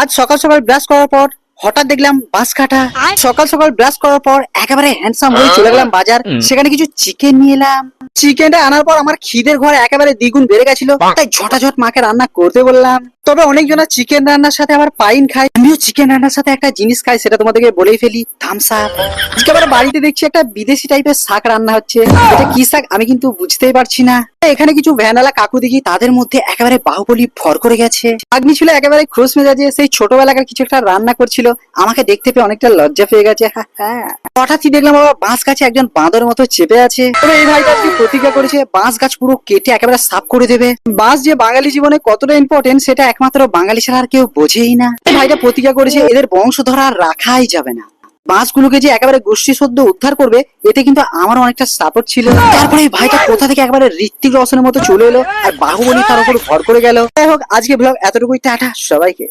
আজ সকাল সকাল ব্রাশ করার পর হঠাৎ দেখলাম বাঁশ কাটা। সকাল সকাল ব্রাশ করার পর একেবারে হ্যান্ডসাম হয়ে চলে গেলাম বাজার, সেখানে কিছু চিকেন নিয়ে এলাম। চিকেনটা আনার পর আমার খিদের ঘরে একেবারে দ্বিগুণ বেড়ে গেছিল, তাই ঝটাঝট মাকে রান্না করতে বললাম। তবে অনেকজনা চিকেন রান্নার সাথে আবার পাইন খায়, আমিও চিকেন রান্নার সাথে একটা জিনিস খাই, সেটা তোমাদেরকে বলেই ফেলি, থামস আপ। আজকে আবার বাড়িতে দেখছি একটা বিদেশি টাইপের শাক রান্না হচ্ছে। এটা কি শাক আমি কিন্তু বুঝতেই পারছি না। এখানে কিছু ভ্যানালা কাকু দেখি, তাদের মধ্যে একেবারে বাহুবলী ভর করে গেছে। আগ্নি ছিল একেবারে খোশ মেজাজে, সেই ছোটবেলাকার কিছু একটা রান্না করছিল। আমাকে দেখতে পেয়ে অনেকটা লজ্জা পেয়ে গেছে। হঠাৎই দেখলাম বাবা বাঁশ গাছে একজন বাঁদর মতো চেপে আছে। তবে এই ভাইটা আজকে প্রতিজ্ঞা করেছে বাঁশ গাছ পুরো কেটে একেবারে সাফ করে দেবে। বাঁশ যে বাঙালি জীবনে কতটা ইম্পর্টেন্ট সেটা একমাত্র বাঙালি ছাড়া আর কেউ বোঝেই না। এই ভাইটা প্রতিজ্ঞা করেছে এদের বংশধরা আর রাখাই যাবে না। বাঁশগুলোকে যে একেবারে গোষ্ঠী সদ্য উদ্ধার করবে, এতে কিন্তু আমার অনেকটা সাপোর্ট ছিল। তারপরে এই ভাইটা কোথা থেকে একেবারে ঋত্বিক রোশনের মতো চলে এলো আর বাহুবলী তার উপর ভর করে গেল। যাই হোক, আজকে ব্লগ এতটুকুই, টাটা সবাইকে।